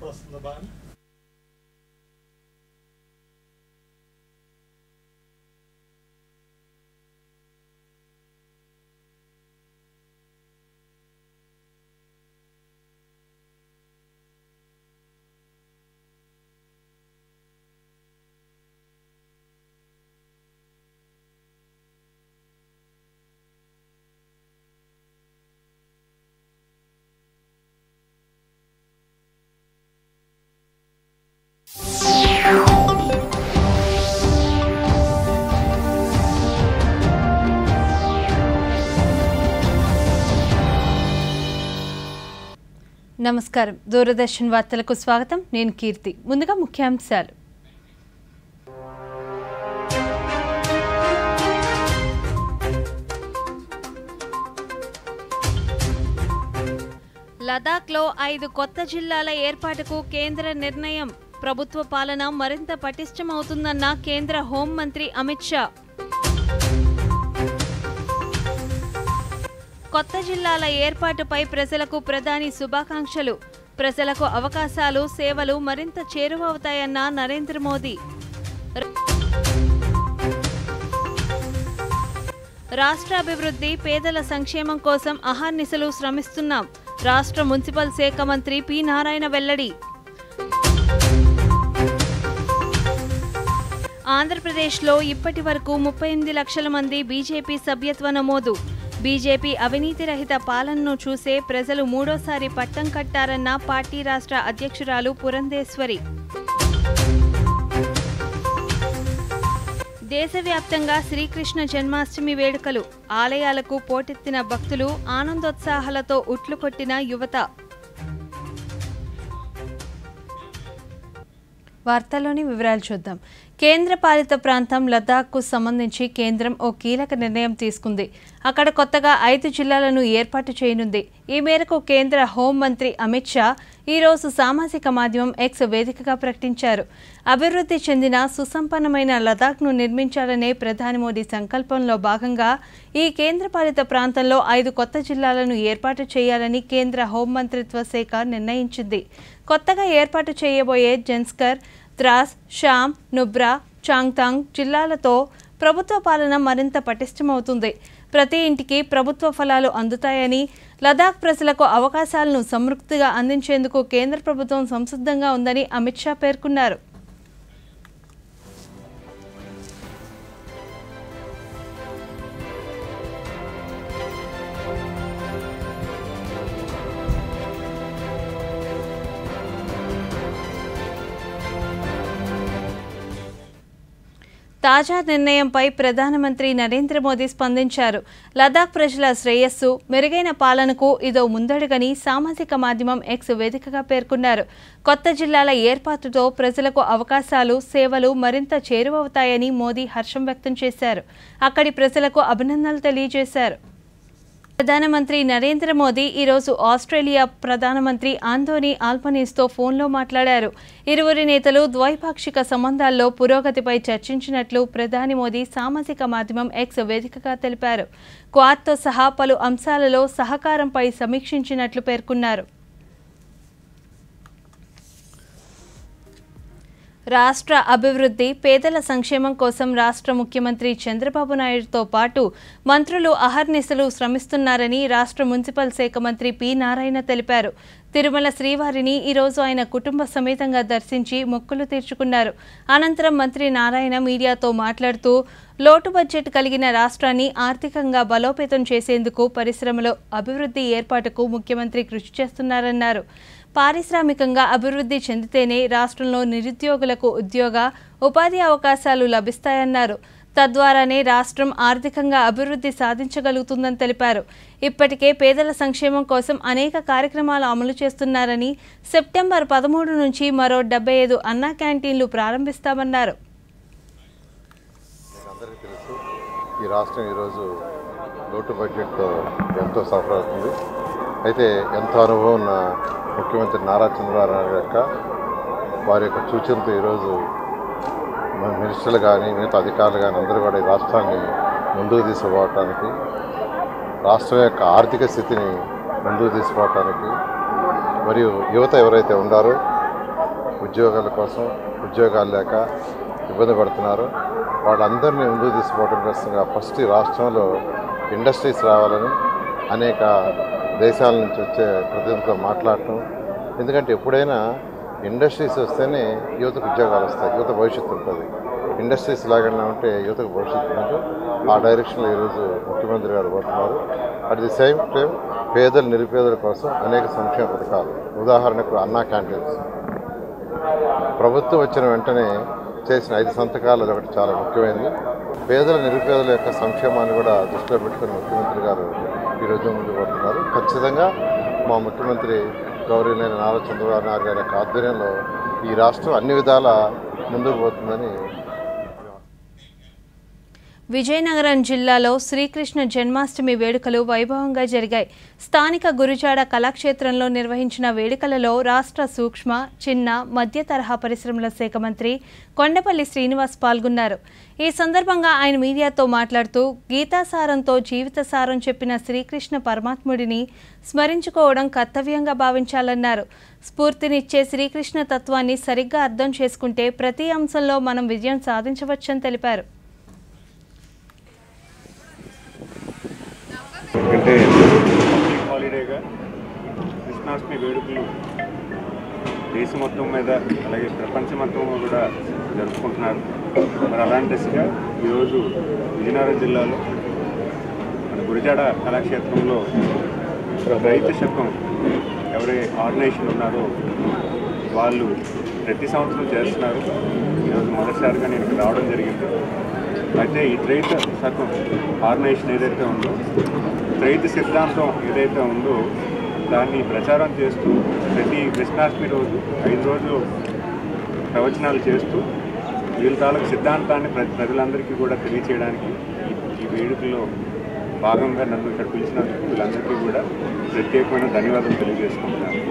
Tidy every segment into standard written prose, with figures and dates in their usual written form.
వస్తుందా బాగా? నమస్కారం. దూరదర్శన్ వార్తలకు స్వాగతం. నేను కీర్తి. ముందుగా ముఖ్యాంశాలు. లదాఖ్లో 5 కొత్త జిల్లాల ఏర్పాటుకు కేంద్ర నిర్ణయం. ప్రభుత్వ పాలన మరింత పటిష్టమవుతుందన్న కేంద్ర హోంమంత్రి అమిత్ షా. కొత్త జిల్లాల ఏర్పాటుపై ప్రజలకు ప్రధాని శుభాకాంక్షలు. ప్రజలకు అవకాశాలు, సేవలు మరింత చేరువవుతాయన్న నరేంద్ర మోదీ. రాష్ట్ర అభివృద్ధి, పేదల సంక్షేమం కోసం అహర్నిశలు శ్రమిస్తున్నాం. రాష్ట్ర మున్సిపల్ శాఖ మంత్రి పి నారాయణ వెల్లడి. ఆంధ్రప్రదేశ్లో ఇప్పటి వరకు 38 లక్షల మంది బీజేపీ సభ్యత్వ నమోదు. బీజేపీ అవినీతి రహిత పాలనను చూసే ప్రజలు మూడోసారి పట్టం కట్టారన్న పార్టీ రాష్ట్ర అధ్యక్షురాలు పురంధేశ్వరి. దేశవ్యాప్తంగా శ్రీకృష్ణ జన్మాష్టమి వేడుకలు. ఆలయాలకు పోటెత్తిన భక్తులు, ఆనందోత్సాహాలతో ఉట్లుకొట్టిన యువత. వార్తల్లోని వివరాలు చూద్దాం. కేంద్రపాలిత ప్రాంతం లదాఖ్కు సంబంధించి కేంద్రం ఓ కీలక నిర్ణయం తీసుకుంది. అక్కడ కొత్తగా 5 జిల్లాలను ఏర్పాటు చేయనుంది. ఈ మేరకు కేంద్ర హోంమంత్రి అమిత్ షా ఈరోజు సామాజిక మాధ్యమం ఎక్స్ వేదికగా ప్రకటించారు. అభివృద్ధి చెందిన సుసంపన్నమైన లదాఖ్ను నిర్మించాలనే ప్రధాని మోదీ సంకల్పంలో భాగంగా ఈ కేంద్రపాలిత ప్రాంతంలో 5 కొత్త జిల్లాలను ఏర్పాటు చేయాలని కేంద్ర హోంమంత్రిత్వ శాఖ నిర్ణయించింది. కొత్తగా ఏర్పాటు చేయబోయే జన్స్కర్, ద్రాస్, షామ్, నుబ్రా, చాంగ్తాంగ్ జిల్లాలతో ప్రభుత్వ పాలన మరింత పటిష్టమవుతుంది. ప్రతి ఇంటికి ప్రభుత్వ ఫలాలు అందుతాయని, లదాఖ్ ప్రజలకు అవకాశాలను సమృద్ధిగా అందించేందుకు కేంద్ర ప్రభుత్వం సంసిద్ధంగా ఉందని అమిత్ షా పేర్కొన్నారు. తాజా నిర్ణయంపై ప్రధానమంత్రి నరేంద్ర మోదీ స్పందించారు. లదాఖ్ ప్రజల శ్రేయస్సు, మెరుగైన పాలనకు ఇదో ముందడుగని సామాజిక మాధ్యమం ఎక్స్ వేదికగా పేర్కొన్నారు. కొత్త జిల్లాల ఏర్పాటుతో ప్రజలకు అవకాశాలు, సేవలు మరింత చేరువవుతాయని మోదీ హర్షం వ్యక్తం చేశారు. అక్కడి ప్రజలకు అభినందనలు తెలియజేశారు. ప్రధానమంత్రి నరేంద్ర మోదీ ఈరోజు ఆస్ట్రేలియా ప్రధానమంత్రి ఆంథోనీ ఆల్బనీస్తో ఫోన్లో మాట్లాడారు. ఇరువురి నేతలు ద్వైపాక్షిక సంబంధాల్లో పురోగతిపై చర్చించినట్లు ప్రధాని మోదీ సామాజిక మాధ్యమం ఎక్స్ వేదికగా తెలిపారు. క్వాడ్తో సహా పలు అంశాలలో సహకారంపై సమీక్షించినట్లు పేర్కొన్నారు. రాష్ట్ర అభివృద్ధి, పేదల సంక్షేమం కోసం రాష్ట్ర ముఖ్యమంత్రి చంద్రబాబు నాయుడుతో పాటు మంత్రులు అహర్నిశలు శ్రమిస్తున్నారని రాష్ట్ర మున్సిపల్ శాఖ మంత్రి పి నారాయణ తెలిపారు. తిరుమల శ్రీవారిని ఈరోజు ఆయన కుటుంబ సమేతంగా దర్శించి మొక్కులు తీర్చుకున్నారు. అనంతరం మంత్రి నారాయణ మీడియాతో మాట్లాడుతూ లోటు బడ్జెట్ కలిగిన రాష్ట్రాన్ని ఆర్థికంగా బలోపేతం చేసేందుకు పరిశ్రమల అభివృద్ధి ఏర్పాటుకు ముఖ్యమంత్రి కృషి చేస్తున్నారన్నారు. పారిశ్రామికంగా అభివృద్ధి చెందితేనే రాష్ట్రంలో నిరుద్యోగులకు ఉద్యోగ, ఉపాధి అవకాశాలు లభిస్తాయన్నారు. తద్వారానే రాష్ట్రం ఆర్థికంగా అభివృద్ధి సాధించగలుగుతుందని తెలిపారు. ఇప్పటికే పేదల సంక్షేమం కోసం అనేక కార్యక్రమాలు అమలు చేస్తున్నారని, సెప్టెంబర్ 13 నుంచి మరో 75 అన్నా క్యాంటీన్లు ప్రారంభిస్తామన్నారు. ఈ రాష్ట్రం ఈరోజు లోటు బడ్జెట్తో ఎంతో సఫర్ అవుతుంది. అయితే ఎంతో అనుభవం ఉన్న ముఖ్యమంత్రి నారా చంద్రబాబు నాయుడు వారి యొక్క సూచనతో ఈరోజు మినిస్టర్లు కానీ మిగతా అధికారులు కానీ అందరూ కూడా ఈ రాష్ట్రాన్ని ముందుకు తీసుకుపోవటానికి, రాష్ట్రం యొక్క ఆర్థిక స్థితిని ముందుకు తీసుకుపోవటానికి, మరియు యువత ఎవరైతే ఉండారో ఉద్యోగాల కోసం ఉద్యోగాలు లేక ఇబ్బంది పడుతున్నారు. వాళ్ళందరినీ ముందుకు తీసుకోవడం కోసంగా ఫస్ట్ ఈ రాష్ట్రంలో ఇండస్ట్రీస్ రావాలని అనేక దేశాల నుంచి వచ్చే ప్రతినిధులతో మాట్లాడటం. ఎందుకంటే ఎప్పుడైనా ఇండస్ట్రీస్ వస్తేనే యువతకు ఉద్యోగాలు వస్తాయి, యువత భవిష్యత్తు ఉంటుంది. ఇండస్ట్రీస్ లాగా ఉంటే యువతకు భవిష్యత్తు ఉంటుంది. ఆ డైరెక్షన్లో ఈరోజు ముఖ్యమంత్రి గారు పోతున్నారు. అట్ ది సేమ్ టైం పేదలు నిరుపేదల కోసం అనేక సంక్షేమ పథకాలు, ఉదాహరణకు అన్నా క్యాంటీన్స్ ప్రభుత్వం వచ్చిన వెంటనే చేసిన 5 సంతకాలు ఒకటి చాలా ముఖ్యమైనది. పేదల నిరుపేదల యొక్క సంక్షేమాన్ని కూడా దృష్టిలో పెట్టుకుని ముఖ్యమంత్రి గారు ఈరోజు ముందుకు పోతున్నారు. ఖచ్చితంగా మా ముఖ్యమంత్రి గౌరవనీయులైన నారా చంద్రబాబు నాయుడు గారి యొక్క ఆధ్వర్యంలో ఈ రాష్ట్రం అన్ని విధాల ముందుకు పోతుందని. విజయనగరం జిల్లాలో శ్రీకృష్ణ జన్మాష్టమి వేడుకలు వైభవంగా జరిగాయి. స్థానిక గురుజాడ కళాక్షేత్రంలో నిర్వహించిన వేడుకలలో రాష్ట్ర సూక్ష్మ, చిన్న, మధ్య తరహా పరిశ్రమల శాఖ మంత్రి కొండపల్లి శ్రీనివాస్ పాల్గొన్నారు. ఈ సందర్భంగా ఆయన మీడియాతో మాట్లాడుతూ గీతాసారంతో జీవిత సారం చెప్పిన శ్రీకృష్ణ పరమాత్ముడిని స్మరించుకోవడం కర్తవ్యంగా భావించాలన్నారు. స్ఫూర్తినిచ్చే శ్రీకృష్ణ తత్వాన్ని సరిగ్గా అర్థం చేసుకుంటే ప్రతి అంశంలో మనం విజయం సాధించవచ్చని తెలిపారు. ఎందుకంటే పబ్లిక్ హాలిడేగా కృష్ణాష్టమి వేడుకలు దేశం మొత్తం మీద అలాగే ప్రపంచం మొత్తం కూడా జరుపుకుంటున్నారు. మరి అలాంటి దిశగా ఈరోజు విజయనగరం జిల్లాలో మన గురిజాడ కళాక్షేత్రంలో రైతు శకం ఎవరి ఆర్గనైజేషన్ ఉన్నారో వాళ్ళు ప్రతి సంవత్సరం చేస్తున్నారు. ఈరోజు మొదటిసారిగా నేను ఇక్కడ రావడం జరిగింది. అయితే ఈ రైతు శకం ఆర్గనైజేషన్ ఏదైతే ఉందో, రైతు సిద్ధాంతం ఏదైతే ఉందో దాన్ని ప్రచారం చేస్తూ ప్రతి కృష్ణాష్టమి రోజు 5 రోజులు ప్రవచనాలు చేస్తూ వీళ్ళ తాలూకు సిద్ధాంతాన్ని ప్రజలందరికీ కూడా తెలియచేయడానికి ఈ వేడుకల్లో భాగంగా నన్ను ఇక్కడ పిలిచినందుకు వీళ్ళందరికీ కూడా ప్రత్యేకమైన ధన్యవాదాలు తెలియజేసుకుంటున్నాను.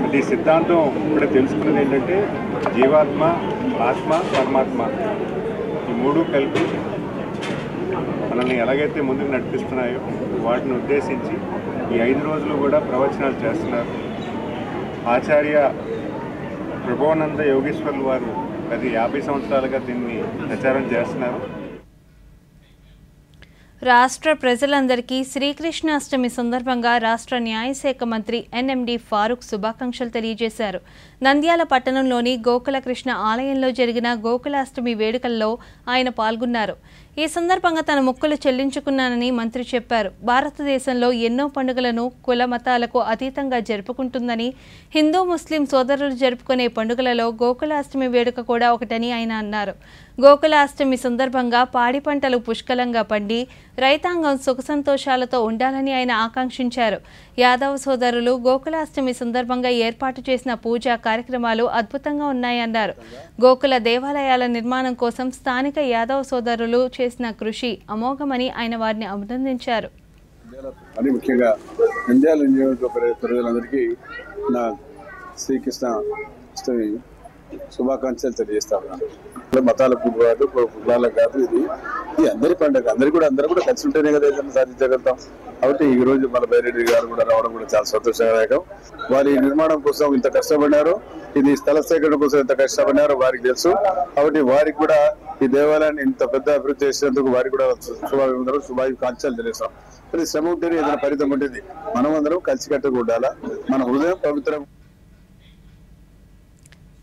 అంటే ఈ సిద్ధాంతం ఇక్కడ తెలుసుకున్నది ఏంటంటే జీవాత్మ, ఆత్మ, పరమాత్మ ఈ 3 కలిపి మనల్ని ఎలాగైతే ముందుకు నడిపిస్తున్నాయో వాటిని ఉద్దేశించి ఈ 5 రోజులు కూడా ప్రవచనాలు చేస్తున్నారు. ఆచార్య ప్రభానంద యోగేశ్వర్లు వారు గత 50 సంవత్సరాలుగా దీన్ని ప్రచారం చేస్తున్నారు. రాష్ట్ర ప్రజలందరికీ శ్రీకృష్ణాష్టమి సందర్భంగా రాష్ట్ర న్యాయశాఖ మంత్రి ఎన్ఎండి ఫారూక్ శుభాకాంక్షలు తెలియజేశారు. నంద్యాల పట్టణంలోని గోకులకృష్ణ ఆలయంలో జరిగిన గోకులాష్టమి వేడుకల్లో ఆయన పాల్గొన్నారు. ఈ సందర్భంగా తన మొక్కులు చెల్లించుకున్నానని మంత్రి చెప్పారు. భారతదేశంలో ఎన్నో పండుగలను కుల మతాలకు అతీతంగా జరుపుకుంటుందని, హిందూ ముస్లిం సోదరులు జరుపుకునే పండుగలలో గోకులాష్టమి వేడుక కూడా ఒకటని ఆయన అన్నారు. గోకులాష్టమి సందర్భంగా పాడి పంటలు పుష్కలంగా పండి రైతాంగం సుఖ సంతోషాలతో ఉండాలని ఆయన ఆకాంక్షించారు. యాదవ సోదరులు గోకులాష్టమి సందర్భంగా ఏర్పాటు చేసిన పూజా కార్యక్రమాలు అద్భుతంగా ఉన్నాయన్నారు. గోకుల దేవాలయాల నిర్మాణం కోసం స్థానిక యాదవ సోదరులు చేసిన కృషి అమోఘమని ఆయన వారిని అభినందించారు. అని ముఖ్యంగా నంద్యాల నియోజకవర్గ ప్రజలందరికీ నా శ్రీకృష్ణ అష్టమి శుభాకాంక్షలు తెలియజేస్తా ఉన్నాను. మతాలకు కాదు, కులాలకు కాదు, ఇది అందరి పండుగ. అందరూ కూడా కలిసి ఉంటేనే కదా ఏదైనా సాధించగలుగుతాం. కాబట్టి ఈ రోజు మన బైరెడ్డి గారు కూడా రావడం కూడా చాలా సంతోషదాయకం. వారి నిర్మాణం కోసం ఇంత కష్టపడినారు, ఇది స్థల సేకరణ కోసం ఎంత కష్టపడినారో వారికి తెలుసు. కాబట్టి వారికి కూడా ఈ దేవాలయాన్ని ఇంత పెద్ద అభివృద్ధి చేసినందుకు వారికి కూడా శుభాకాంక్షలు తెలియస్తాం. ప్రతి శ్రమ ఉంటేనే ఏదైనా ఫలితం ఉంటుంది. మనం అందరం కలిసికట్టుగా ఉండాలా. మన హృదయం పవిత్రం.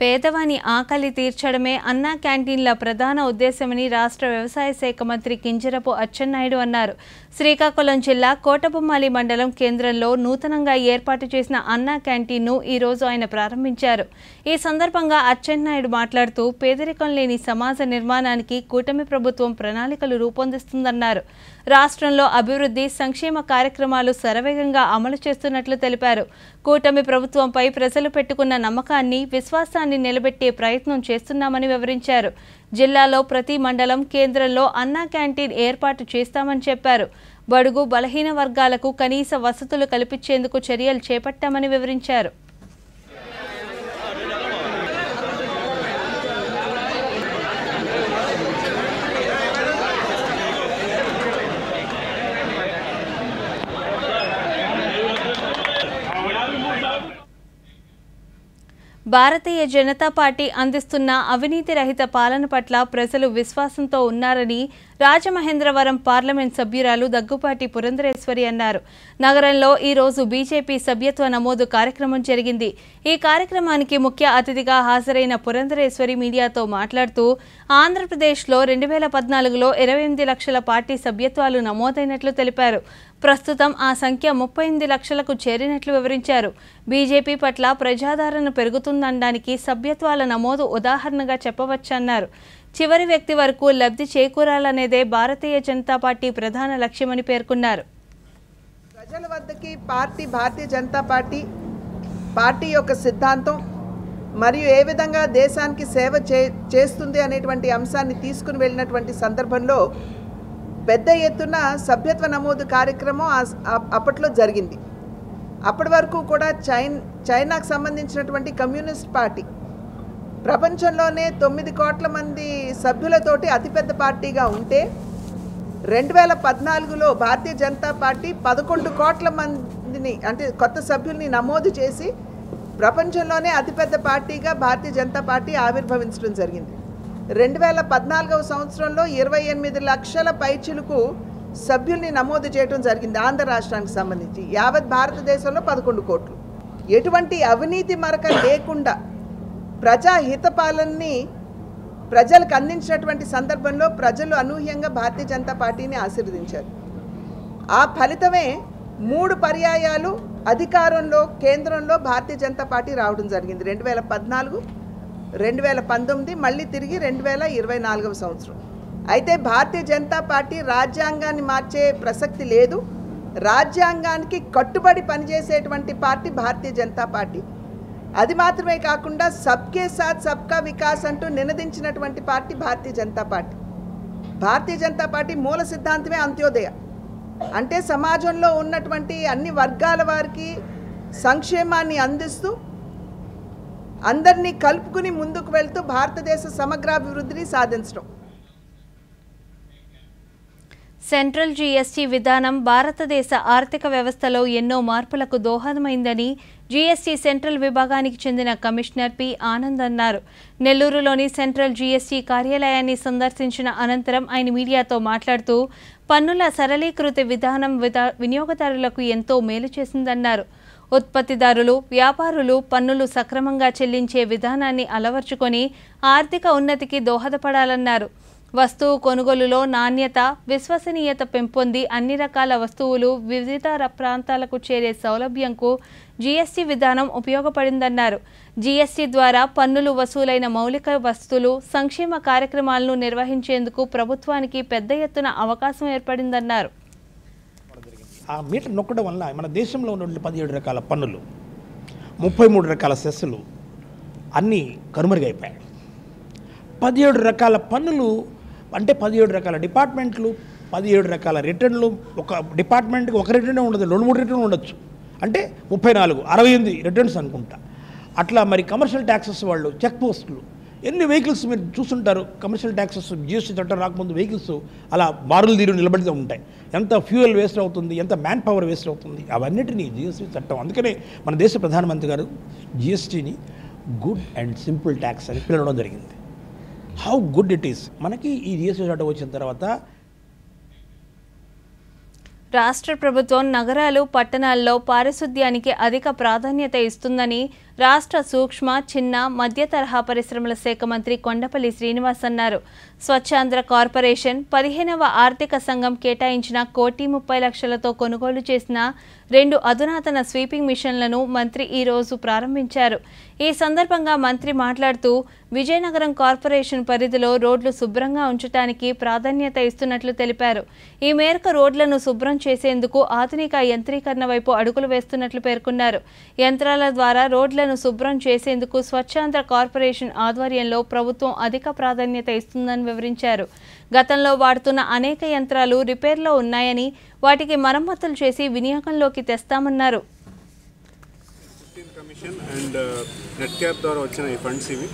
పేదవాని ఆకలి తీర్చడమే అన్నా క్యాంటీన్ల ప్రధాన ఉద్దేశమని రాష్ట్ర వ్యవసాయ శాఖ మంత్రి కింజరపు అచ్చెన్నాయుడు అన్నారు. శ్రీకాకుళం జిల్లా కోటబొమ్మాలి మండలం కేంద్రంలో నూతనంగా ఏర్పాటు చేసిన అన్నా క్యాంటీన్ను ఈరోజు ఆయన ప్రారంభించారు. ఈ సందర్భంగా అచ్చెన్నాయుడు మాట్లాడుతూ పేదరికం లేని సమాజ నిర్మాణానికి కూటమి ప్రభుత్వం ప్రణాళికలు రూపొందిస్తుందన్నారు. రాష్ట్రంలో అభివృద్ధి సంక్షేమ కార్యక్రమాలు శరవేగంగా అమలు చేస్తున్నట్లు తెలిపారు. కూటమి ప్రభుత్వంపై ప్రజలు పెట్టుకున్న నమ్మకాన్ని, విశ్వాసాన్ని నిలబెట్టే ప్రయత్నం చేస్తున్నామని వివరించారు. జిల్లాలో ప్రతి మండలం కేంద్రంలో అన్నా క్యాంటీన్ ఏర్పాటు చేస్తామని చెప్పారు. బడుగు బలహీన వర్గాలకు కనీస వసతులు కల్పించేందుకు చర్యలు చేపట్టామని వివరించారు. భారతీయ జనతా పార్టీ అందిస్తున్న అవినీతి రహిత పాలన పట్ల ప్రజలు విశ్వాసంతో ఉన్నారని రాజమహేంద్రవరం పార్లమెంట్ సభ్యురాలు దగ్గుపాటి పురంధరేశ్వరి అన్నారు. నగరంలో ఈ రోజు బీజేపీ సభ్యత్వ నమోదు కార్యక్రమం జరిగింది. ఈ కార్యక్రమానికి ముఖ్య అతిథిగా హాజరైన పురంధరేశ్వరి మీడియాతో మాట్లాడుతూ ఆంధ్రప్రదేశ్లో 2014లో 28 లక్షల పార్టీ సభ్యత్వాలు నమోదైనట్లు తెలిపారు. ప్రస్తుతం ఆ సంఖ్య 38 లక్షలకు చేరినట్లు వివరించారు. బీజేపీ పట్ల ప్రజాదరణ పెరుగుతుందనడానికి సభ్యత్వాల నమోదు ఉదాహరణగా చెప్పవచ్చన్నారు. చివరి వ్యక్తి వరకు లబ్ధి చేకూరాలనేదే భారతీయ జనతా పార్టీ ప్రధాన లక్ష్యమని పేర్కొన్నారు. ప్రజల వద్దకి భారతీయ జనతా పార్టీ యొక్క సిద్ధాంతం మరియు ఏ విధంగా దేశానికి సేవ చేస్తుంది అనేటువంటి అంశాన్ని తీసుకుని వెళ్ళినటువంటి సందర్భంలో పెద్ద ఎత్తున సభ్యత్వ నమోదు కార్యక్రమం అప్పట్లో జరిగింది. అప్పటి వరకు కూడా చైనాకు సంబంధించినటువంటి కమ్యూనిస్ట్ పార్టీ ప్రపంచంలోనే 9 కోట్ల మంది సభ్యులతోటి అతిపెద్ద పార్టీగా ఉంటే 2014లో భారతీయ జనతా పార్టీ 11 కోట్ల మందిని అంటే కొత్త సభ్యుల్ని నమోదు చేసి ప్రపంచంలోనే అతిపెద్ద పార్టీగా భారతీయ జనతా పార్టీ ఆవిర్భవించడం జరిగింది. 2014వ సంవత్సరంలో 28 లక్షల పైచిలకు సభ్యుల్ని నమోదు చేయడం జరిగింది. ఆంధ్ర రాష్ట్రానికి సంబంధించి యావత్ భారతదేశంలో 11 కోట్లు. ఎటువంటి అవినీతి మరక లేకుండా ప్రజాహిత పాలనని ప్రజలకు అందించినటువంటి సందర్భంలో ప్రజలు అనూహ్యంగా భారతీయ జనతా పార్టీని ఆశీర్వదించారు. ఆ ఫలితమే 3 పర్యాయాలు అధికారంలో కేంద్రంలో భారతీయ జనతా పార్టీ రావడం జరిగింది. 2014, 2019 మళ్ళీ తిరిగి 2024వ సంవత్సరం. అయితే భారతీయ జనతా పార్టీ రాజ్యాంగాన్ని మార్చే ప్రసక్తి లేదు. రాజ్యాంగానికి కట్టుబడి పనిచేసేటువంటి పార్టీ భారతీయ జనతా పార్టీ. అది మాత్రమే కాకుండా సబ్కే సాత్ సబ్కా వికాస్ అంటూ నినదించినటువంటి party Bharatiya Janata party. Bharatiya Janata party మూల సిద్ధాంతమే అంత్యోదయ, అంటే సమాజంలో ఉన్నటువంటి అన్ని వర్గాల వారికి సంక్షేమాన్ని అందిస్తూ అందరినీ కలుపుకుని ముందుకు వెళ్తూ భారతదేశ సమగ్రాభివృద్ధిని సాధించడం. సెంట్రల్ జీఎస్టీ విధానం భారతదేశ ఆర్థిక వ్యవస్థలో ఎన్నో మార్పులకు దోహదమైందని జీఎస్టీ సెంట్రల్ విభాగానికి చెందిన కమిషనర్ పి ఆనంద్ అన్నారు. నెల్లూరులోని సెంట్రల్ జీఎస్టీ కార్యాలయాన్ని సందర్శించిన అనంతరం ఆయన మీడియాతో మాట్లాడుతూ పన్నుల సరళీకృత విధానం వినియోగదారులకు ఎంతో మేలు చేసిందన్నారు. ఉత్పత్తిదారులు, వ్యాపారులు పన్నులు సక్రమంగా చెల్లించే విధానాన్ని అలవర్చుకొని ఆర్థిక ఉన్నతికి దోహదపడాలన్నారు. వస్తువు కొనుగోలులో నాణ్యత, విశ్వసనీయత పెంపొంది అన్ని రకాల వస్తువులు వివిధ ప్రాంతాలకు చేరే సౌలభ్యంకు జీఎస్టీ విధానం ఉపయోగపడిందన్నారు. జీఎస్టీ ద్వారా పన్నులు వసూలైన మౌలిక వస్తువులు, సంక్షేమ కార్యక్రమాలను నిర్వహించేందుకు ప్రభుత్వానికి పెద్ద ఎత్తున అవకాశం ఏర్పడిందన్నారు. ఆ మీటర్ నొక్కడం వల్ల మన దేశంలో ఉన్న 17 రకాల పన్నులు, 33 రకాల సెస్సులు అన్నీ కనుమరుగైపోయాయి. 17 రకాల పన్నులు అంటే 17 రకాల డిపార్ట్మెంట్లు, 17 రకాల రిటర్న్లు. ఒక డిపార్ట్మెంట్కి ఒక రిటర్న్ ఉండదు, 2-3 రిటర్న్ ఉండొచ్చు. అంటే 34, 68 రిటర్న్స్ అనుకుంటా. అట్లా మరి కమర్షియల్ ట్యాక్సెస్ వాళ్ళు చెక్ పోస్టులు, ఎన్ని వెహికల్స్ మీరు చూస్తుంటారు. కమర్షియల్ ట్యాక్సెస్ జీఎస్టీ చట్టం రాకముందు వెహికల్స్ అలా బారులు తీరు నిలబడితే ఉంటాయి. ఎంత ఫ్యూయల్ వేస్ట్ అవుతుంది, ఎంత మ్యాన్ పవర్ వేస్ట్ అవుతుంది, అవన్నిటినీ జీఎస్టీ చట్టం. అందుకనే మన దేశ ప్రధానమంత్రి గారు జీఎస్టీని గుడ్ అండ్ సింపుల్ ట్యాక్స్ అని పిలవడం జరిగింది. How good it is. మనకి ఈ జీఎస్టీ చట్టం వచ్చిన తర్వాత రాష్ట్ర ప్రభుత్వం నగరాలు, పట్టణాల్లో పారిశుద్ధ్యానికి అధిక ప్రాధాన్యత ఇస్తుందని రాష్ట్ర సూక్ష్మ, చిన్న, మధ్య తరహా పరిశ్రమల శాఖ మంత్రి కొండపల్లి శ్రీనివాస్ అన్నారు. స్వచ్ఛాంధ్ర కార్పొరేషన్ 15వ ఆర్థిక సంఘం కేటాయించిన 1,30,00,000తో కొనుగోలు చేసిన 2 అధునాతన స్వీపింగ్ మిషన్లను మంత్రి ఈ రోజు ప్రారంభించారు. ఈ సందర్భంగా మంత్రి మాట్లాడుతూ విజయనగరం కార్పొరేషన్ పరిధిలో రోడ్లు శుభ్రంగా ఉంచడానికి ప్రాధాన్యత ఇస్తున్నట్లు తెలిపారు. ఈ మేరకు రోడ్లను శుభ్రం చేసేందుకు ఆధునిక యంత్రీకరణ వైపు అడుగులు వేస్తున్నట్లు పేర్కొన్నారు. యంత్రాల ద్వారా రోడ్లను శుభ్రం చేసేందుకు స్వచ్ఛాంధ్ర కార్పొరేషన్ ఆధ్వర్యంలో ప్రభుత్వం అధిక ప్రాధాన్యత ఇస్తుందని వివరించారు. గతంలో వాడుతున్న అనేక యంత్రాలు రిపేర్లో ఉన్నాయని వాటికి మరమ్మతులు చేసి వినియోగంలోకి తెస్తామన్నారు. కమిషన్ అండ్ నెట్ క్యాప్ ద్వారా వచ్చిన ఈ ఫండ్స్ ఇవి.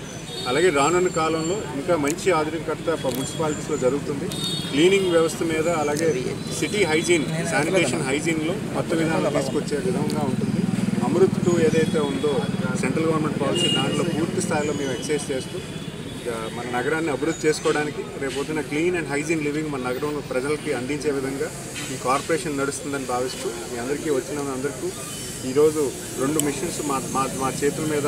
అలాగే రానున్న కాలంలో ఇంకా మంచి ఆధునికత మున్సిపాలిటీస్లో జరుగుతుంది. క్లీనింగ్ వ్యవస్థ మీద, అలాగే సిటీ హైజీన్, శానిటేషన్ హైజీన్లో కొత్త విధానాలు తీసుకొచ్చే విధంగా ఉంటుంది. అమృత్ 2 ఏదైతే ఉందో సెంట్రల్ గవర్నమెంట్ పాలసీ దాంట్లో పూర్తి స్థాయిలో మేము ఎక్సైజ్ చేస్తూ మన నగరాన్ని అభివృద్ధి చేసుకోవడానికి రేపొద్దున క్లీన్ అండ్ హైజీన్ లివింగ్ మన నగరం ప్రజలకి అందించే విధంగా ఈ కార్పొరేషన్ నడుస్తుందని భావిస్తూ మీ అందరికీ వచ్చిన అందరికీ ఈరోజు 2 మిషన్స్ మా చేతుల మీద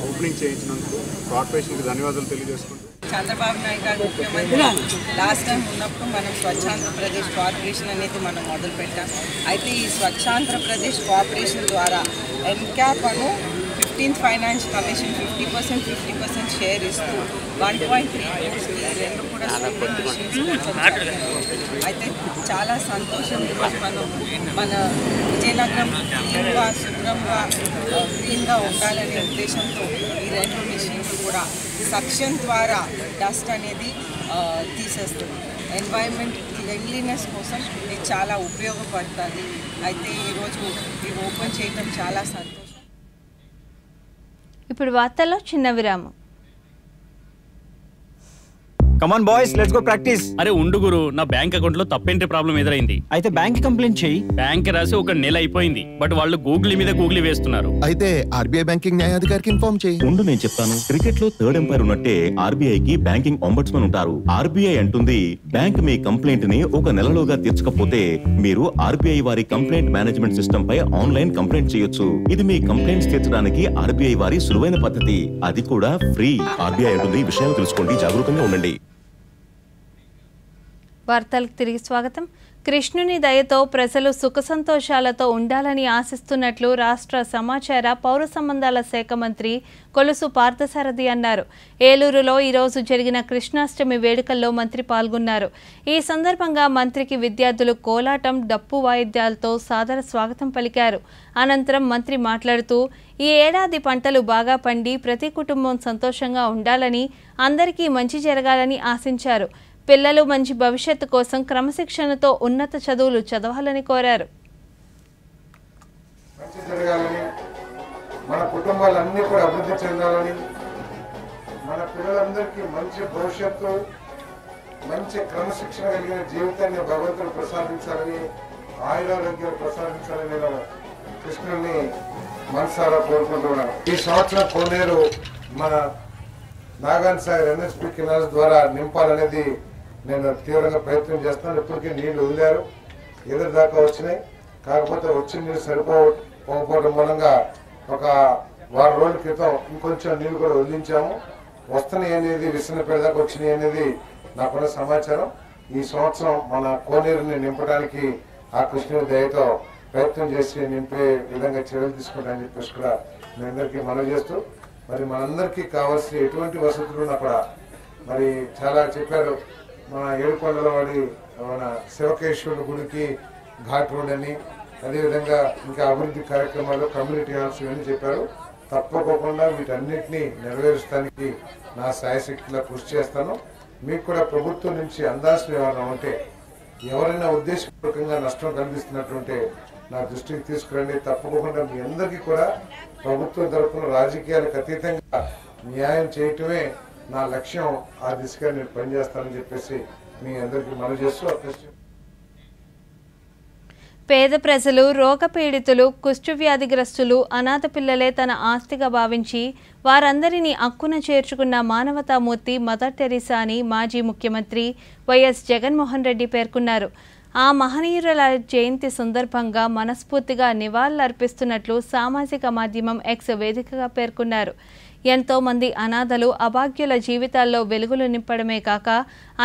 ఓపెనింగ్ చేయించినందుకు కార్పొరేషన్కి ధన్యవాదాలు తెలియజేసుకుంటూ చంద్రబాబు నాయుడు గారు ముఖ్యమంత్రి లాస్ట్ టైం ఉన్నప్పుడు మనం స్వచ్ఛాంధ్రప్రదేశ్ కార్పొరేషన్ అనేది మనం మొదలుపెట్టాం. అయితే ఈ స్వచ్ఛాంధ్రప్రదేశ్ కార్పొరేషన్ ద్వారా ఎన్క్యాప్ అను 15th ఫైనాన్స్ కమిషన్ 50% షేర్ ఇస్తూ 1.3 crores రెండు కూడా అయితే చాలా సంతోషం. మనం మన విజయనగరం క్లీన్గా శుభ్రంగా క్లీన్గా ఉండాలనే ఉద్దేశంతో ఈ 2 మిషన్స్ కూడా సక్షన్ ద్వారా డస్ట్ అనేది తీసేస్తుంది. ఎన్వైరన్మెంట్ క్లీన్లీనెస్ కోసం ఇది చాలా ఉపయోగపడుతుంది. అయితే ఈరోజు ఇది ఓపెన్ చేయడం చాలా సంతోషం. ఇప్పుడు వార్తల్లో చిన్న విరామం. Come on boys, let's go practice. అరే ఉండు గురు, నా బ్యాంక్ అకౌంట్ లో తప్పేంటి ప్రాబ్లం ఎదురైంది. అయితే బ్యాంక్ కంప్లైంట్ చేయి. బ్యాంక్ రాసి 1 నెల అయిపోయింది, బట్ వాళ్ళు గూగుల్ మీద గూగుల్ వేస్తున్నారు. అయితే ఆర్బీఐ బ్యాంకింగ్ న్యాయాధికారికి ఇన్ఫార్మ్ చేయి. ఉండు నేను చెప్తాను. క్రికెట్ లో థర్డ్ ఎంపైర్ ఉన్నట్టే ఆర్బీఐ కి బ్యాంకింగ్ అంబడ్స్మన్ ఉంటారు. ఆర్బీఐ అంటుంది బ్యాంక్ మీ కంప్లైంట్ ని 1 నెలలోగా తీర్చకపోతే మీరు ఆర్బీఐ వారి కంప్లైంట్ మేనేజ్మెంట్ సిస్టమ్ పై ఆన్లైన్ కంప్లైంట్ చేయొచ్చు. ఇది మీ కంప్లైంట్స్ తీర్చడానికి ఆర్బీఐ వారి సులువైన పద్ధతి, అది కూడా ఫ్రీ. ఆర్బీఐ అంటుంది విషయాలు తెలుసుకోండి, జాగరూకంగా ఉండండి. వార్తలకు తిరిగి స్వాగతం. కృష్ణుని దయతో ప్రజలు సుఖ సంతోషాలతో ఉండాలని ఆశిస్తున్నట్లు రాష్ట్ర సమాచార పౌర సంబంధాల శాఖ మంత్రి కొలుసు పార్థసారథి అన్నారు. ఏలూరులో ఈరోజు జరిగిన కృష్ణాష్టమి వేడుకల్లో మంత్రి పాల్గొన్నారు. ఈ సందర్భంగా మంత్రికి విద్యార్థులు కోలాటం, డప్పు వాయిద్యాలతో సాదర స్వాగతం పలికారు. అనంతరం మంత్రి మాట్లాడుతూ ఈ ఏడాది పంటలు బాగా పండి ప్రతి కుటుంబం సంతోషంగా ఉండాలని, అందరికీ మంచి జరగాలని ఆశించారు. పిల్లలు మంచి భవిష్యత్తు కోసం క్రమశిక్షణతో ఉన్నత చదువులు చదవాలని కోరారు. మంచి జరగాలని, మన కుటుంబాలన్నీ కూడా అభివృద్ధి చెందాలని, మన పిల్లలందరికీ మంచి భవిష్యత్తు, మంచి క్రమశిక్షణ కలిగిన జీవితాన్ని భగవంతుడు ప్రసాదించాలని, ఆయురారోగ్యాలు ప్రసాదించాలని నేను కృష్ణుని మనసారా కోరుకుంటున్నాను. ఈ సంవత్సరం కోనేరు మన నాగాన్ సాగర్ ఎన్ఎస్పి కెనాల్స్ ద్వారా నింపాలనేది నేను తీవ్రంగా ప్రయత్నం చేస్తున్నాను. ఇప్పటికీ నీళ్లు వదిలారు, ఎదురు దాకా వచ్చినాయి. కాకపోతే వచ్చిన నీళ్ళు సరిపోకపోవడం మూలంగా ఒక 1 రోజుల క్రితం ఇంకొంచెం నీళ్లు కూడా వదిలించాము. వస్తున్నాయి అనేది, విసన్నపేట దాకా వచ్చినాయి అనేది నాకున్న సమాచారం. ఈ సంవత్సరం మన కోనేరుని నింపడానికి ఆ కృష్ణుని దయతో ప్రయత్నం చేసి నింపే విధంగా చర్యలు తీసుకుంటామని చెప్పేసి కూడా మీ అందరికీ మనవి చేస్తూ, మరి మనందరికీ కావాల్సిన ఎటువంటి వసతులు ఉన్నా కూడా మరి చాలా చెప్పారు. మన ఏడుకొండల వాడి మన శివకేశ్వరుడు గుడికి ఘాట్ రోడ్ అని, అదేవిధంగా ఇంకా అభివృద్ధి కార్యక్రమాలు, కమ్యూనిటీ హాల్స్ ఇవన్నీ చెప్పారు. తప్పకోకుండా వీటన్నిటినీ నెరవేర్చడానికి నా శాయశక్తిలా కృషి చేస్తాను. మీకు కూడా ప్రభుత్వం నుంచి అందాల్సిన ఏమైనా ఉంటే, ఎవరైనా ఉద్దేశపూర్వకంగా నష్టం కలిగిస్తున్నట్టుంటే నా దృష్టికి తీసుకురండి. తప్పకుండా మీ అందరికీ కూడా ప్రభుత్వం తరఫున రాజకీయాలకు అతీతంగా న్యాయం చేయటమే నా లక్ష్యం. ఆ దిశగా నేను పనిచేస్తానని చెప్పేసి మీ అందరికీ మనవి చేస్తూ, పేద ప్రజలు, రోగపీడితులు, కుష్ఠవ్యాధిగ్రస్తులు, అనాథ పిల్లలే తన ఆస్తిగా భావించి వారందరినీ అక్కున చేర్చుకున్న మానవతామూర్తి మదర్ టెరిసా అని మాజీ ముఖ్యమంత్రి వైఎస్ జగన్మోహన్ రెడ్డి పేర్కొన్నారు. ఆ మహనీయుల జయంతి సందర్భంగా మనస్ఫూర్తిగా నివాళులర్పిస్తున్నట్లు సామాజిక మాధ్యమం ఎక్స్ వేదికగా పేర్కొన్నారు. ఎంతో మంది అనాథలు, అభాగ్యుల జీవితాల్లో వెలుగులు నింపడమే కాక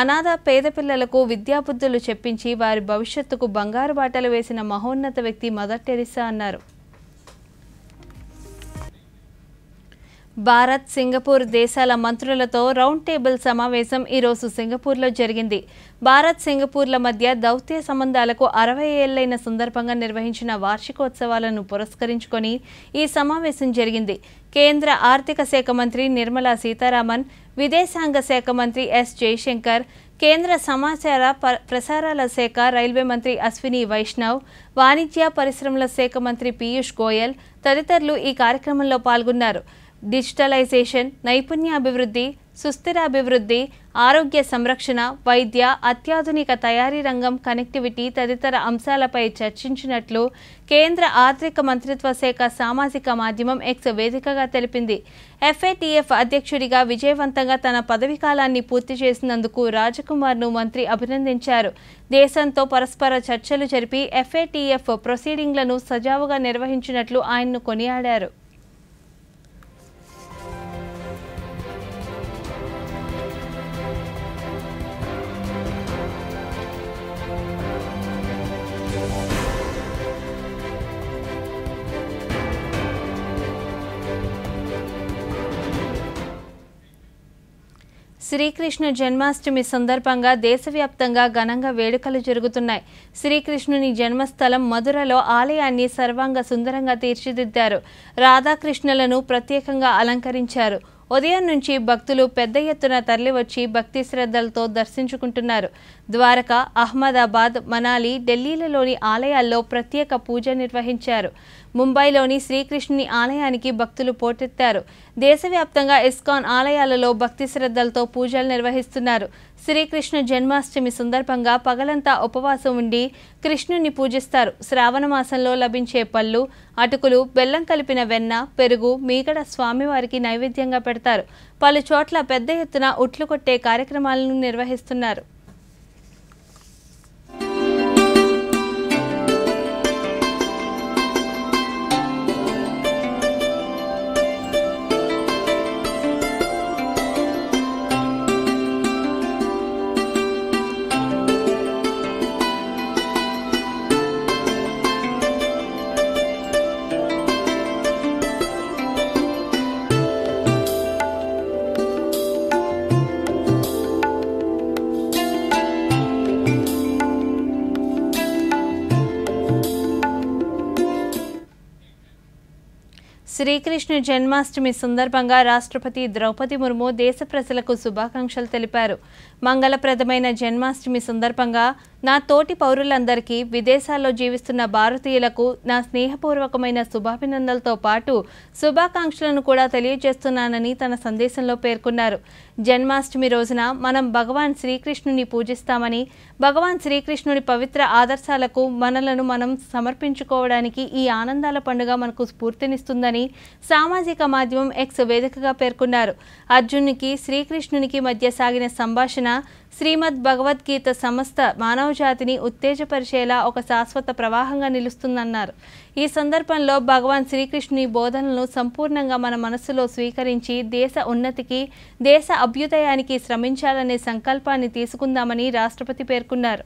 అనాథ పేద పిల్లలకు విద్యాబుద్ధులు చెప్పించి వారి భవిష్యత్తుకు బంగారు బాటలు వేసిన మహోన్నత వ్యక్తి మదర్ టెరిసా అన్నారు. భారత్, సింగపూర్ దేశాల మంత్రులతో రౌండ్ టేబుల్ సమావేశం ఈరోజు సింగపూర్లో జరిగింది. భారత్, సింగపూర్ల మధ్య దౌత్య సంబంధాలకు 60 ఏళ్లైన సందర్భంగా నిర్వహించిన వార్షికోత్సవాలను పురస్కరించుకొని ఈ సమావేశం జరిగింది. కేంద్ర ఆర్థిక శాఖ మంత్రి నిర్మలా సీతారామన్, విదేశాంగ శాఖ మంత్రి ఎస్ జయశంకర్, కేంద్ర సమాచార ప్రసారాల శాఖ, రైల్వే మంత్రి అశ్విని వైష్ణవ్, వాణిజ్య పరిశ్రమల శాఖ మంత్రి పీయూష్ గోయల్ తదితరులు ఈ కార్యక్రమంలో పాల్గొన్నారు. డిజిటలైజేషన్, నైపుణ్యాభివృద్ధి, సుస్థిరాభివృద్ధి, ఆరోగ్య సంరక్షణ, వైద్య, అత్యాధునిక తయారీ రంగం, కనెక్టివిటీ తదితర అంశాలపై చర్చించినట్లు కేంద్ర ఆర్థిక మంత్రిత్వ శాఖ సామాజిక మాధ్యమం ఎక్స్ వేదికగా తెలిపింది. FATF అధ్యక్షుడిగా విజయవంతంగా తన పదవీకాలాన్ని పూర్తి చేసినందుకు రాజకుమార్ను మంత్రి అభినందించారు. దేశంతో పరస్పర చర్చలు జరిపి FATF ప్రొసీడింగ్లను సజావుగా నిర్వహించినట్లు ఆయన్ను కొనియాడారు. శ్రీకృష్ణ జన్మాష్టమి సందర్భంగా దేశవ్యాప్తంగా ఘనంగా వేడుకలు జరుగుతున్నాయి. శ్రీకృష్ణుని జన్మస్థలం మధురలో ఆలయాన్ని సర్వాంగ సుందరంగా తీర్చిదిద్దారు. రాధాకృష్ణులను ప్రత్యేకంగా అలంకరించారు. ఉదయం నుంచి భక్తులు పెద్ద ఎత్తున తరలివచ్చి భక్తి శ్రద్ధలతో దర్శించుకుంటున్నారు. ద్వారకా, అహ్మదాబాద్, మనాలి, ఢిల్లీలలోని ఆలయాల్లో ప్రత్యేక పూజ నిర్వహించారు. ముంబైలోని శ్రీకృష్ణుని ఆలయానికి భక్తులు పోటెత్తారు. దేశవ్యాప్తంగా ఇస్కాన్ ఆలయాలలో భక్తి శ్రద్ధలతో పూజలు నిర్వహిస్తున్నారు. శ్రీకృష్ణ జన్మాష్టమి సందర్భంగా పగలంతా ఉపవాసం ఉండి కృష్ణుని పూజిస్తారు. శ్రావణ మాసంలో లభించే పళ్ళు, అటుకులు, బెల్లం కలిపిన వెన్న, పెరుగు, మీగడ స్వామివారికి నైవేద్యంగా పెడతారు. పలు చోట్ల పెద్ద ఎత్తున ఉట్లు కొట్టే కార్యక్రమాలను నిర్వహిస్తున్నారు. శ్రీకృష్ణ జన్మాష్టమి సందర్భంగా రాష్ట్రపతి ద్రౌపది ముర్ము దేశ ప్రజలకు శుభాకాంక్షలు తెలిపారు. మంగళప్రదమైన జన్మాష్టమి సందర్భంగా నా తోటి పౌరులందరికీ, విదేశాల్లో జీవిస్తున్న భారతీయులకు నా స్నేహపూర్వకమైన శుభాభినందనలతో పాటు శుభాకాంక్షలను కూడా తెలియజేస్తున్నానని తన సందేశంలో పేర్కొన్నారు. జన్మాష్టమి రోజున మనం భగవాన్ శ్రీకృష్ణుని పూజిస్తామని, భగవాన్ శ్రీకృష్ణుడి పవిత్ర ఆదర్శాలకు మనలను మనం సమర్పించుకోవడానికి ఈ ఆనందాల పండుగ మనకు స్ఫూర్తినిస్తుందని సామాజిక మాధ్యమం ఎక్స్ వేదికగా పేర్కొన్నారు. అర్జునునికి శ్రీకృష్ణునికి మధ్య సాగిన సంభాషణ శ్రీమద్ భగవద్గీత సమస్త మానవజాతిని ఉత్తేజపరిచేలా ఒక శాశ్వత ప్రవాహంగా నిలుస్తుందన్నారు. ఈ సందర్భంలో భగవాన్ శ్రీకృష్ణుని బోధనలను సంపూర్ణంగా మన మనస్సులో స్వీకరించి దేశ ఉన్నతికి, దేశ అభ్యుదయానికి శ్రమించాలనే సంకల్పాన్ని తీసుకుందామని రాష్ట్రపతి పేర్కొన్నారు.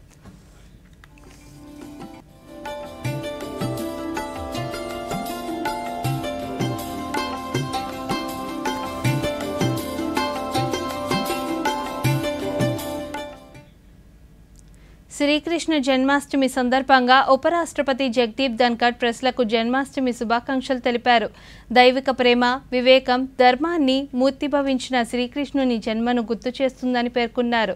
శ్రీకృష్ణ జన్మాష్టమి సందర్భంగా ఉపరాష్ట్రపతి జగదీప్ ధన్కర్ ప్రజలకు జన్మాష్టమి శుభాకాంక్షలు తెలిపారు. దైవిక ప్రేమ, వివేకం, ధర్మాన్ని మూర్తిభవించిన శ్రీకృష్ణుని జన్మను గుర్తు చేస్తుందని పేర్కొన్నారు.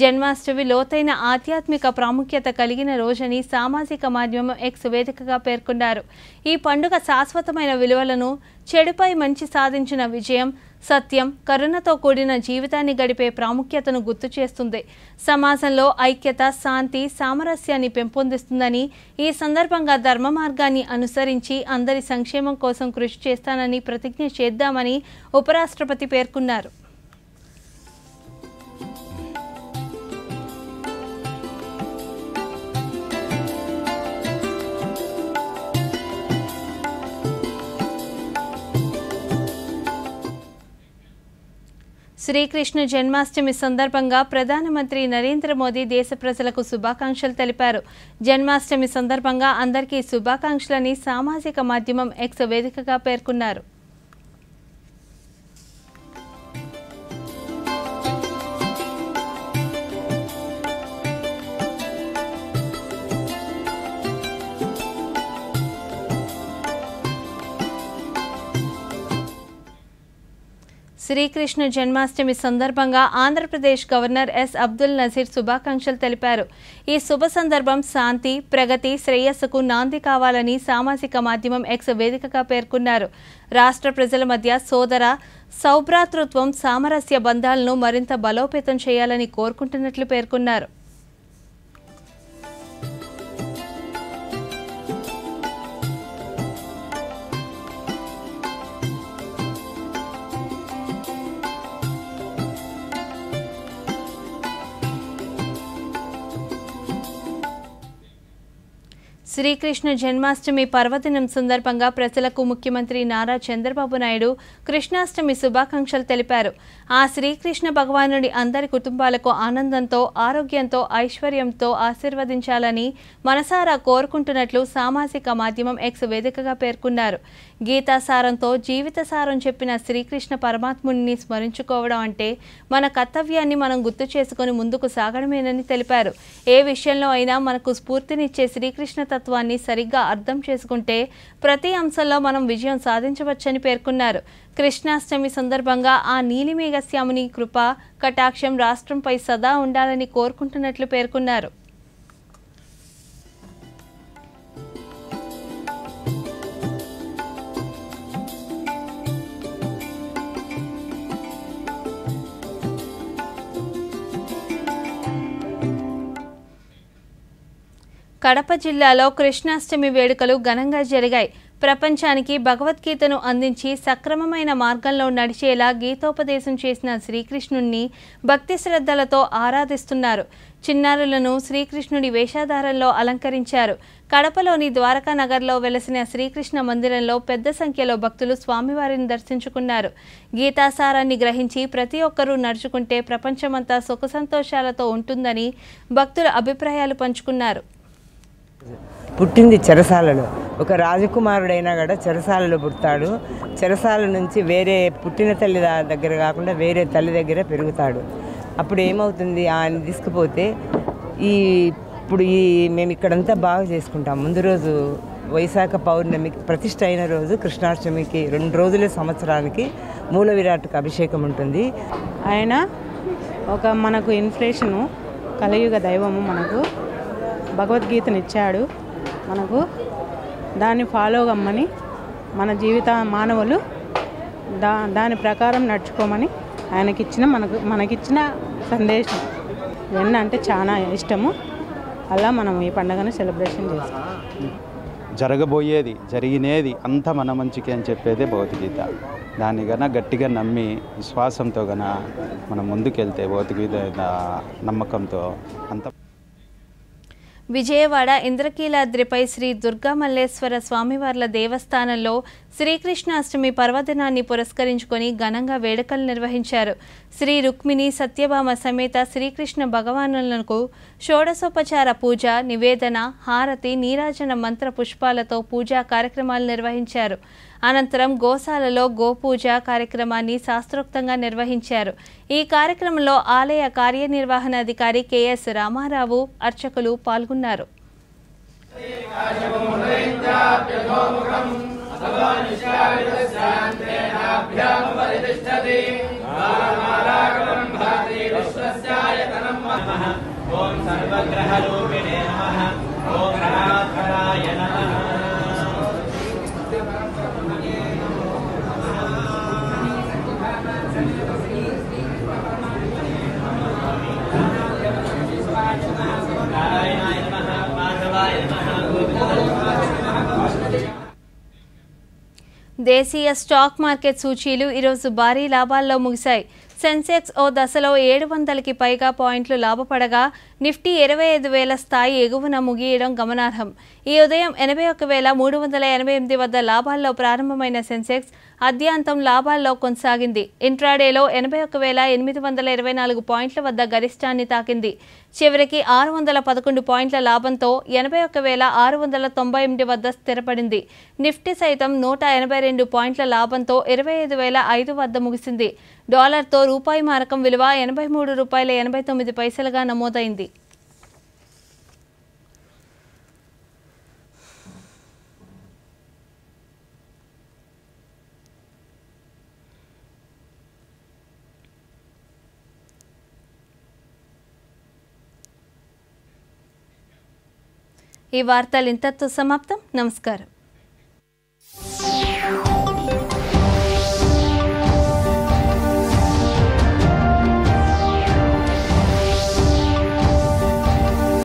జన్మాష్టమి లోతైన ఆధ్యాత్మిక ప్రాముఖ్యత కలిగిన రోజని సామాజిక మాధ్యమం ఎక్స్ వేదికగా పేర్కొన్నారు. ఈ పండుగ శాశ్వతమైన విలువలను, చెడుపై మంచి సాధించిన విజయం, సత్యం, కరుణతో కూడిన జీవితాన్ని గడిపే ప్రాముఖ్యతను గుర్తు చేస్తుంది. సమాజంలో ఐక్యత, శాంతి, సామరస్యాన్ని పెంపొందిస్తుందని, ఈ సందర్భంగా ధర్మ మార్గాన్ని అనుసరించి అందరి సంక్షేమం కోసం కృషి చేస్తానని ప్రతిజ్ఞ చేద్దామని ఉపరాష్ట్రపతి పేర్కొన్నారు. శ్రీకృష్ణ జన్మాష్టమి సందర్భంగా ప్రధానమంత్రి నరేంద్ర మోదీ దేశ ప్రజలకు శుభాకాంక్షలు తెలిపారు. జన్మాష్టమి సందర్భంగా అందరికీ శుభాకాంక్షలని సామాజిక మాధ్యమం ఎక్స్ వేదికగా పేర్కొన్నారు. శ్రీకృష్ణ జన్మాష్టమి సందర్భంగా ఆంధ్రప్రదేశ్ గవర్నర్ ఎస్ అబ్దుల్ నజీర్ శుభాకాంక్షలు తెలిపారు. ఈ శుభ సందర్భం శాంతి, ప్రగతి, శ్రేయస్సుకు నాంది కావాలని సామాజిక మాధ్యమం ఎక్స్ వేదికగా పేర్కొన్నారు. రాష్ట్ర ప్రజల మధ్య సౌభ్రాతృత్వం, సామరస్య బంధాలను మరింత బలోపేతం చేయాలని కోరుకుంటున్నట్లు పేర్కొన్నారు. శ్రీకృష్ణ జన్మాష్టమి పర్వదినం సందర్భంగా ప్రజలకు ముఖ్యమంత్రి నారా చంద్రబాబు నాయుడు కృష్ణాష్టమి శుభాకాంక్షలు తెలిపారు. ఆ శ్రీకృష్ణ భగవానుడి అందరి కుటుంబాలకు ఆనందంతో, ఆరోగ్యంతో, ఐశ్వర్యంతో ఆశీర్వదించాలని మనసారా కోరుకుంటున్నట్లు సామాజిక మాధ్యమం ఎక్స్ వేదికగా పేర్కొన్నారు. గీతాసారంతో జీవిత సారం చెప్పిన శ్రీకృష్ణ పరమాత్ముడిని స్మరించుకోవడం అంటే మన కర్తవ్యాన్ని మనం గుర్తు చేసుకుని ముందుకు సాగడమేనని తెలిపారు. ఏ విషయంలో అయినా మనకు స్ఫూర్తినిచ్చే శ్రీకృష్ణ తత్వాన్ని సరిగ్గా అర్థం చేసుకుంటే ప్రతి అంశంలో మనం విజయం సాధించవచ్చని పేర్కొన్నారు. కృష్ణాష్టమి సందర్భంగా ఆ నీలిమేఘశ్యాముని కృప, కటాక్షం రాష్ట్రంపై సదా ఉండాలని కోరుకుంటున్నట్లు పేర్కొన్నారు. కడప జిల్లాలో కృష్ణాష్టమి వేడుకలు ఘనంగా జరిగాయి. ప్రపంచానికి భగవద్గీతను అందించి సక్రమమైన మార్గంలో నడిచేలా గీతోపదేశం చేసిన శ్రీకృష్ణుణ్ణి భక్తి శ్రద్ధలతో ఆరాధిస్తున్నారు. చిన్నారులను శ్రీకృష్ణుడి వేషధారంలో అలంకరించారు. కడపలోని ద్వారకా నగర్లో వెలసిన శ్రీకృష్ణ మందిరంలో పెద్ద సంఖ్యలో భక్తులు స్వామివారిని దర్శించుకున్నారు. గీతాసారాన్ని గ్రహించి ప్రతి ఒక్కరూ నడుచుకుంటే ప్రపంచమంతా సుఖ సంతోషాలతో ఉంటుందని భక్తుల అభిప్రాయాలు పంచుకున్నారు. పుట్టింది చెరసాలలో, ఒక రాజకుమారుడైనా కూడా చెరసాలలో పుడతాడు. చెరసాల నుంచి వేరే పుట్టిన తల్లి దగ్గర కాకుండా వేరే తల్లి దగ్గర పెరుగుతాడు. అప్పుడు ఏమవుతుంది, ఆయన తీసుకుపోతే ఇప్పుడు మేము ఇక్కడంతా బాగా చేసుకుంటాం. ముందు రోజు వైశాఖ పౌర్ణమికి ప్రతిష్ఠ అయిన రోజు కృష్ణాష్టమికి 2 రోజులే సంవత్సరానికి మూల విరాట్కి అభిషేకం ఉంటుంది. ఆయన మనకు ఇన్స్పిరేషను, కలియుగ దైవము, మనకు భగవద్గీతనిచ్చాడు. మనకు దాన్ని ఫాలో కమ్మని, మన జీవిత మానవులు దాని ప్రకారం నడుచుకోమని మనకిచ్చిన సందేశం. ఇవన్నీ అంటే చాలా ఇష్టము. అలా మనం ఈ పండుగను సెలబ్రేషన్ చేస్తాం. జరగబోయేది, జరిగినేది అంతా మన మంచికి అని చెప్పేదే భగవద్గీత. దాన్ని గన గట్టిగా నమ్మి విశ్వాసంతో గన మనం ముందుకెళ్తే భగవద్గీత నమ్మకంతో అంత. విజయవాడ ఇంద్రకీలాద్రిపై శ్రీ దుర్గామల్లేశ్వర స్వామివార్ల దేవస్థానంలో శ్రీకృష్ణాష్టమి పర్వదినాన్ని పురస్కరించుకొని ఘనంగా వేడుకలు నిర్వహించారు. శ్రీ రుక్మిణి సత్యభామ సమేత శ్రీకృష్ణ భగవానులకు షోడశోపచార పూజ, నివేదన, హారతి, నీరాజన మంత్ర పుష్పాలతో పూజా కార్యక్రమాలు నిర్వహించారు. అనంతరం గోశాలలో గోపూజ కార్యక్రమాన్ని శాస్త్రోక్తంగా నిర్వహించారు. ఈ కార్యక్రమంలో ఆలయ కార్యనిర్వహణాధికారి కెఎస్ రామారావు, అర్చకులు పాల్గొన్నారు. దేశీయ స్టాక్ మార్కెట్ సూచీలు ఈరోజు భారీ లాభాల్లో ముగిశాయి. సెన్సెక్స్ ఓ దశలో 700కి పైగా పాయింట్లు లాభపడగా నిఫ్టీ 25,000 స్థాయి ఎగువన ముగియడం గమనార్హం. ఈ ఉదయం 81,388 వద్ద లాభాల్లో ప్రారంభమైన సెన్సెక్స్ అద్యాంతం లాభాల్లో కొనసాగింది. ఇంట్రాడేలో 81,824 పాయింట్ల వద్ద గరిష్టాన్ని తాకింది. చివరికి 611 పాయింట్ల లాభంతో 81,698 వద్ద స్థిరపడింది. నిఫ్టీ సైతం 182 పాయింట్ల లాభంతో 25,005 వద్ద ముగిసింది. డాలర్తో రూపాయి మారకం విలువ ₹83.89గా నమోదైంది. ఈ వార్తలు ఇంతటితో సమాప్తం. నమస్కారం.